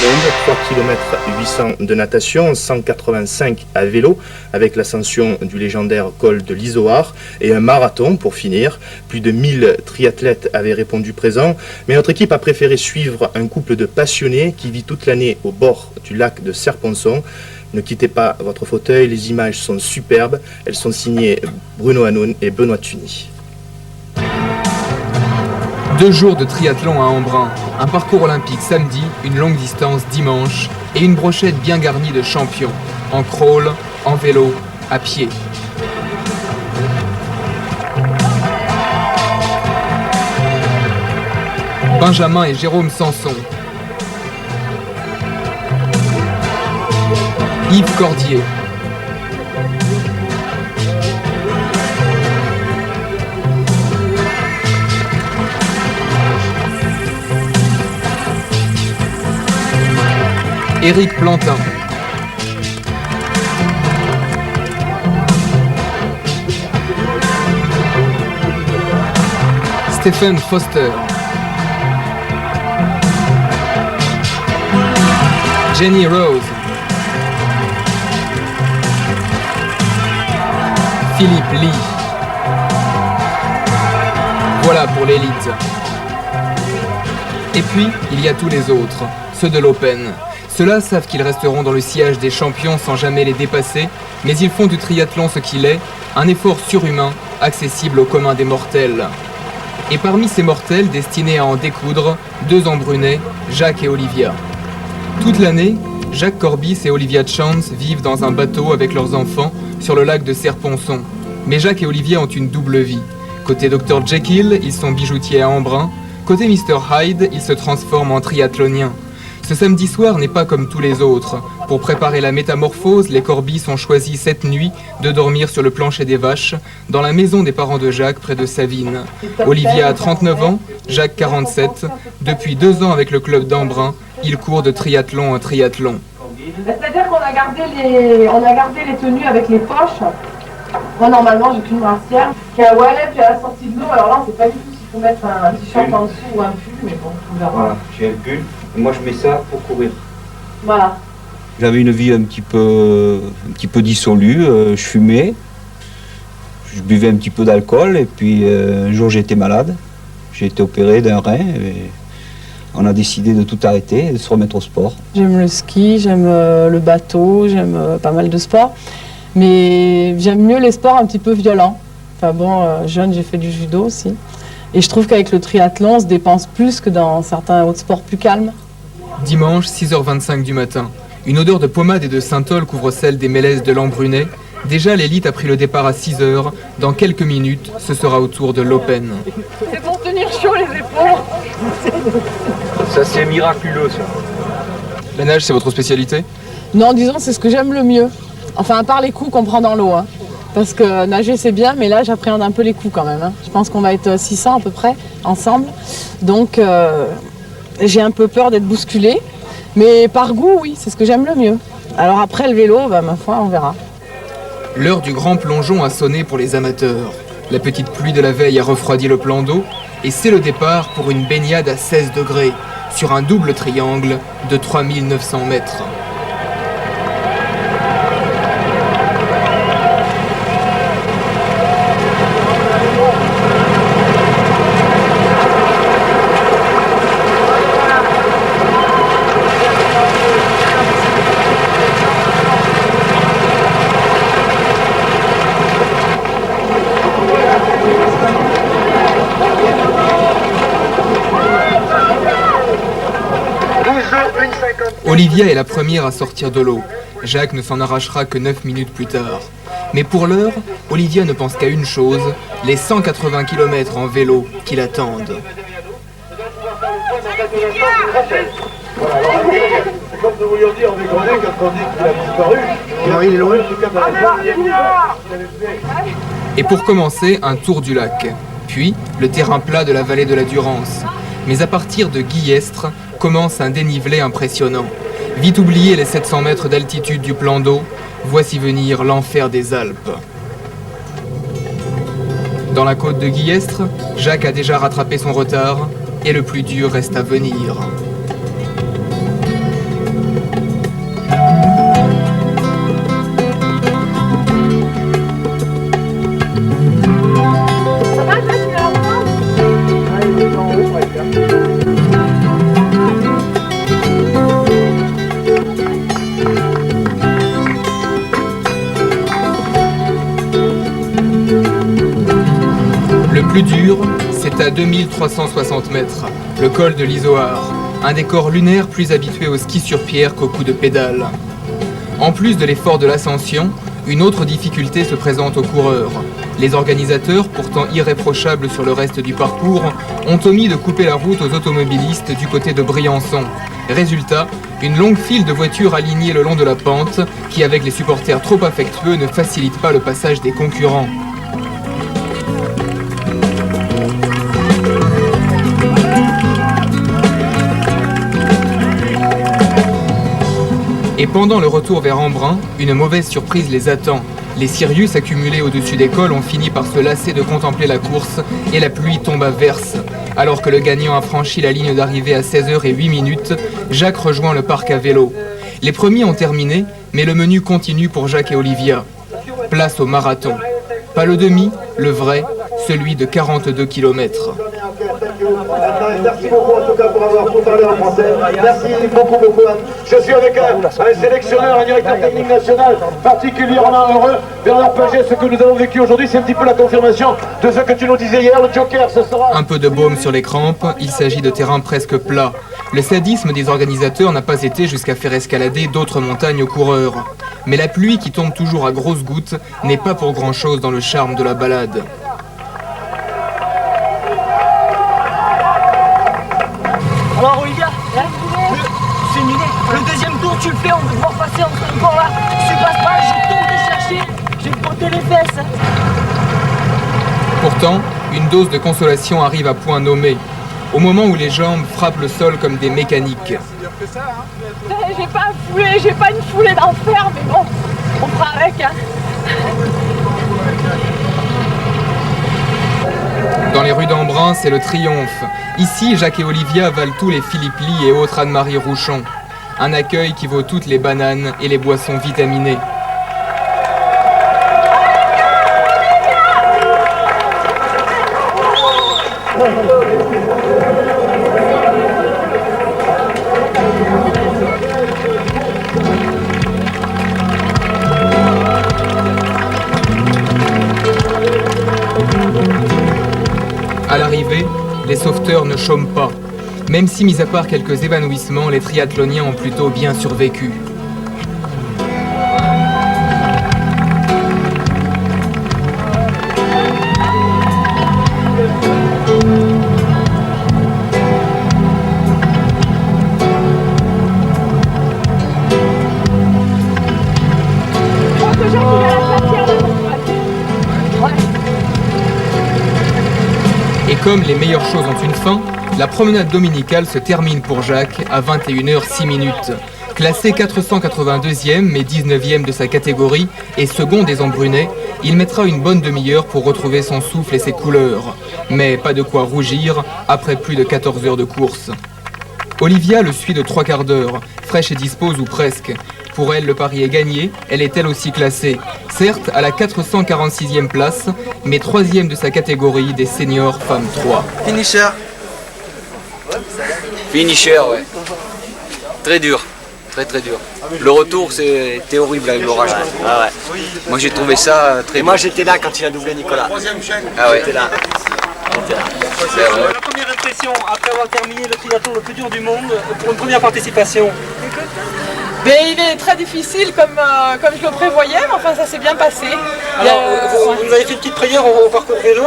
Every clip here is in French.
monde, 3 km 800 de natation, 185 à vélo, avec l'ascension du légendaire col de l'Izoard, et un marathon pour finir. Plus de 1000 triathlètes avaient répondu présent, mais notre équipe a préféré suivre un couple de passionnés qui vit toute l'année au bord du lac de Serre-Ponçon. Ne quittez pas votre fauteuil, les images sont superbes. Elles sont signées Bruno Hanoun et Benoît Tuny. 2 jours de triathlon à Embrun, un parcours olympique samedi, une longue distance dimanche et une brochette bien garnie de champions, en crawl, en vélo, à pied. Benjamin et Jérôme Sanson, Yves Cordier, Éric Plantin, Stephen Foster, Jenny Rose, Philippe Lee. Voilà pour l'élite. Et puis, il y a tous les autres, ceux de l'Open. Ceux-là savent qu'ils resteront dans le sillage des champions sans jamais les dépasser, mais ils font du triathlon ce qu'il est, un effort surhumain, accessible au commun des mortels. Et parmi ces mortels destinés à en découdre, 2 embrunais, Jacques et Olivia. Toute l'année, Jacques Corbis et Olivia Chance vivent dans un bateau avec leurs enfants sur le lac de Serre-Ponçon. Mais Jacques et Olivia ont une double vie. Côté Dr Jekyll, ils sont bijoutiers à Embrun. Côté Mr Hyde, ils se transforment en triathloniens. Ce samedi soir n'est pas comme tous les autres. Pour préparer la métamorphose, les Corbis ont choisi cette nuit de dormir sur le plancher des vaches, dans la maison des parents de Jacques, près de Savines. Olivia a 39 ans, Jacques 47. Depuis 2 ans avec le club d'Embrun, ils courent de triathlon en triathlon. C'est-à-dire qu'on a gardé les tenues avec les poches. Moi, normalement, j'ai qu'une brassière qui a un wallet, puis à la sortie de l'eau. Alors là, on ne sait pas du tout s'il faut mettre un t-shirt en dessous ou un pull, mais bon, on verra. Voilà, j'ai un pull. Et moi, je mets ça pour courir. Voilà. J'avais une vie un petit peu dissolue. Je fumais, je buvais un petit peu d'alcool, et puis un jour, j'ai été malade. J'ai été opéré d'un rein, et on a décidé de tout arrêter et de se remettre au sport. J'aime le ski, j'aime le bateau, j'aime pas mal de sports. Mais j'aime mieux les sports un petit peu violents. Enfin bon, jeune, j'ai fait du judo aussi. Et je trouve qu'avec le triathlon, on se dépense plus que dans certains autres sports plus calmes. Dimanche, 6h25 du matin. Une odeur de pommade et de synthol couvre celle des mélèzes de l'Embrunais. Déjà, l'élite a pris le départ à 6h. Dans quelques minutes, ce sera au tour de l'Open. C'est pour tenir chaud les épaules. Ça, c'est miraculeux, ça. La nage, c'est votre spécialité ? Non, disons, c'est ce que j'aime le mieux. Enfin, à part les coups qu'on prend dans l'eau. Hein. Parce que nager, c'est bien, mais là, j'appréhende un peu les coups quand même. Hein. Je pense qu'on va être 600 à peu près, ensemble. Donc, j'ai un peu peur d'être bousculée. Mais par goût, oui, c'est ce que j'aime le mieux. Alors après, le vélo, bah, ma foi, on verra. L'heure du grand plongeon a sonné pour les amateurs. La petite pluie de la veille a refroidi le plan d'eau. Et c'est le départ pour une baignade à 16 degrés, sur un double triangle de 3900 mètres. Olivia est la première à sortir de l'eau. Jacques ne s'en arrachera que 9 minutes plus tard. Mais pour l'heure, Olivia ne pense qu'à une chose, les 180 km en vélo qui l'attendent. Et pour commencer, un tour du lac. Puis, le terrain plat de la vallée de la Durance. Mais à partir de Guillestre, commence un dénivelé impressionnant. Vite oublié les 700 mètres d'altitude du plan d'eau, voici venir l'enfer des Alpes. Dans la côte de Guillestre, Jacques a déjà rattrapé son retard et le plus dur reste à venir. à 2360 mètres, le col de l'Izoard, un décor lunaire plus habitué au ski sur pierre qu'au coup de pédale. En plus de l'effort de l'ascension, une autre difficulté se présente aux coureurs. Les organisateurs, pourtant irréprochables sur le reste du parcours, ont omis de couper la route aux automobilistes du côté de Briançon. Résultat, une longue file de voitures alignées le long de la pente, qui avec les supporters trop affectueux ne facilite pas le passage des concurrents. Et pendant le retour vers Embrun, une mauvaise surprise les attend. Les Sirius accumulés au-dessus des cols ont fini par se lasser de contempler la course et la pluie tombe à verse. Alors que le gagnant a franchi la ligne d'arrivée à 16h08, Jacques rejoint le parc à vélo. Les premiers ont terminé, mais le menu continue pour Jacques et Olivia. Place au marathon. Pas le demi, le vrai, celui de 42 km. Merci beaucoup en tout cas pour avoir parlé en français. Merci beaucoup. Je suis avec un sélectionneur, un directeur technique national particulièrement heureux. Bernard Paget, ce que nous avons vécu aujourd'hui, c'est un petit peu la confirmation de ce que tu nous disais hier. Le Joker, ce sera... Un peu de baume sur les crampes, il s'agit de terrain presque plat. Le sadisme des organisateurs n'a pas été jusqu'à faire escalader d'autres montagnes aux coureurs. Mais la pluie qui tombe toujours à grosses gouttes n'est pas pour grand-chose dans le charme de la balade. Alors Olivia, c'est une idée. Le deuxième tour tu le fais, on va devoir passer encore là. Si tu passes pas, je tombe te chercher, j'ai frotté les fesses. Pourtant, une dose de consolation arrive à point nommé, au moment où les jambes frappent le sol comme des mécaniques. J'ai pas une foulée d'enfer, mais bon, on fera avec, hein. Dans les rues d'Embrun, c'est le triomphe. Ici, Jacques et Olivia valent tous les Philippe Lee et autres Anne-Marie Rouchon. Un accueil qui vaut toutes les bananes et les boissons vitaminées. À l'arrivée, les sauveteurs ne chôment pas. Même si, mis à part quelques évanouissements, les triathloniens ont plutôt bien survécu. Et comme les meilleures choses ont une fin, la promenade dominicale se termine pour Jacques à 21h06. Classé 482e mais 19e de sa catégorie et second des Embrunais, il mettra une bonne demi-heure pour retrouver son souffle et ses couleurs. Mais pas de quoi rougir après plus de 14 heures de course. Olivia le suit de 3/4 d'heure, fraîche et dispose ou presque. Pour elle, le pari est gagné, elle est elle aussi classée. Certes, à la 446e place, mais 3e de sa catégorie des seniors femmes 3. Finisher. Finisher, ouais. Très dur. Très dur. Le retour, c'était horrible avec l'orage. Ouais. Moi, j'ai trouvé ça très Et moi, j'étais là quand il a doublé Nicolas. Ah ouais. J'étais là. La première impression, après avoir terminé le triathlon le plus dur du monde, pour une première participation. Mais il est très difficile comme je le prévoyais, mais enfin ça s'est bien passé. Alors, vous avez fait une petite prière au parcours vélo,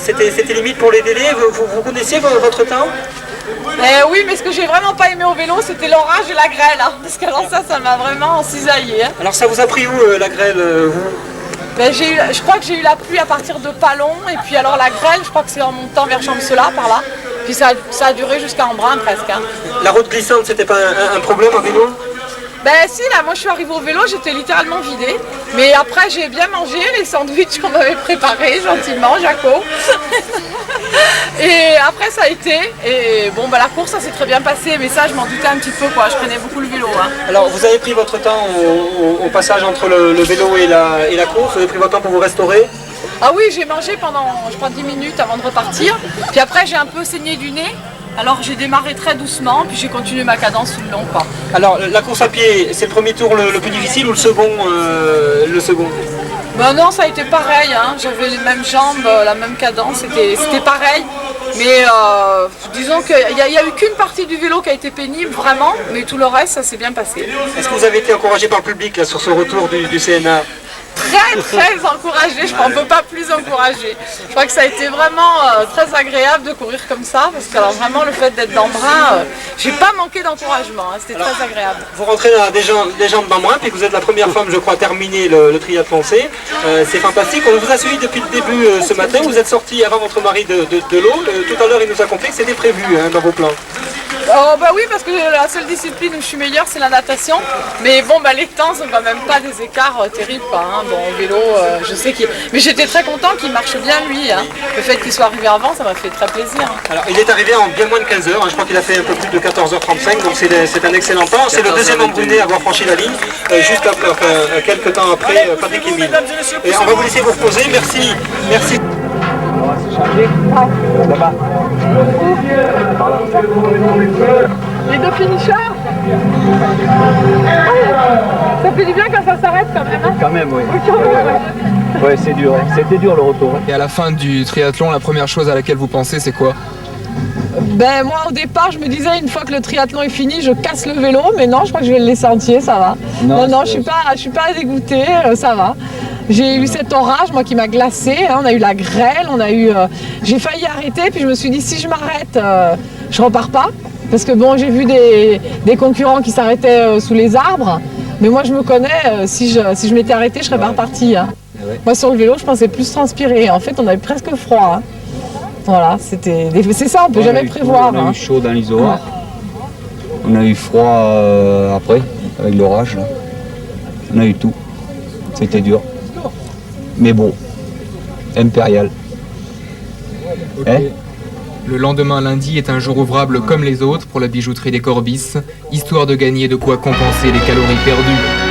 c'était limite pour les délais, vous connaissiez votre temps? Oui, mais ce que j'ai vraiment pas aimé au vélo, c'était l'orage et la grêle, hein, parce que alors ça m'a vraiment cisaillé. Hein. Alors ça vous a pris où la grêle Je crois que j'ai eu la pluie à partir de Palon, et puis alors la grêle, je crois que c'est en montant vers Champs-Cela, par là. Puis ça a duré jusqu'à Embrun presque. Hein. La route glissante, c'était pas un problème en vélo? Ben si, là, moi je suis arrivée au vélo, j'étais littéralement vidée. Mais après, j'ai bien mangé les sandwichs qu'on m'avait préparés, gentiment, Jaco. Et après, ça a été. Et bon, ben la course, ça s'est très bien passé, mais ça, je m'en doutais un petit peu, quoi. Je prenais beaucoup le vélo. Hein. Alors, vous avez pris votre temps au passage entre le vélo et la course, vous avez pris votre temps pour vous restaurer? Ah oui, j'ai mangé pendant, je crois, 10 minutes avant de repartir. Puis après, j'ai un peu saigné du nez. Alors j'ai démarré très doucement, puis j'ai continué ma cadence tout le long, quoi. Alors la course à pied, c'est le premier tour le plus difficile ou le second Ben non, ça a été pareil, hein. J'avais les mêmes jambes, la même cadence, c'était pareil. Mais disons qu'il n'y a eu qu'une partie du vélo qui a été pénible, vraiment, mais tout le reste, ça s'est bien passé. Est-ce que vous avez été encouragé par le public là, sur ce retour du CNA? Très encouragé, on ne peut pas plus encourager. Je crois que ça a été vraiment très agréable de courir comme ça, parce que alors, vraiment le fait d'être dans le brin, j'ai pas manqué d'encouragement, hein, c'était très agréable. Vous rentrez dans des jambes dans le brin, puis vous êtes la première femme, je crois, à terminer le triathlon C. C'est fantastique, on vous a suivi depuis le début ce matin, vous êtes sorti avant votre mari de l'eau. Tout à l'heure il nous a confié que c'était prévu hein, dans vos plans. Oh bah oui, parce que la seule discipline où je suis meilleure c'est la natation, mais bon bah les temps sont quand même pas des écarts terribles quoi, hein. Bon au vélo je sais qu'il... Mais j'étais très content qu'il marche bien lui, hein. Le fait qu'il soit arrivé avant ça m'a fait très plaisir. Hein. Alors il est arrivé en bien moins de 15 heures, hein. Je crois qu'il a fait un peu plus de 14h35, donc c'est un excellent temps. C'est le deuxième embrunné à avoir franchi la ligne, juste après, enfin, quelques temps après Patrick Émile. Et on va vous laisser vous reposer, merci. Merci. On va se changer. Là-bas. Les deux finishers. Ça fait du bien quand ça s'arrête quand même. Hein. Quand même, oui. Oui, quand même. Ouais, c'est dur. C'était dur le retour. Et à la fin du triathlon, la première chose à laquelle vous pensez, c'est quoi? Ben moi au départ je me disais une fois que le triathlon est fini je casse le vélo, mais non je crois que je vais le laisser entier, ça va. Non, je suis pas dégoûtée, ça va. J'ai eu cet orage moi qui m'a glacée, hein. On a eu la grêle, j'ai failli arrêter puis je me suis dit si je m'arrête je repars pas. Parce que bon j'ai vu des concurrents qui s'arrêtaient sous les arbres, mais moi je me connais, si je m'étais arrêtée je serais pas repartie. Hein. Moi sur le vélo je pensais plus transpirer, en fait on avait presque froid. Hein. Voilà, c'est ça, on peut jamais prévoir. On a eu chaud dans l'isoar. On a eu froid après, avec l'orage. Là. On a eu tout. C'était dur. Mais bon, impérial. Okay. Hein? Le lendemain lundi est un jour ouvrable comme les autres pour la bijouterie des Corbis, histoire de gagner de quoi compenser les calories perdues.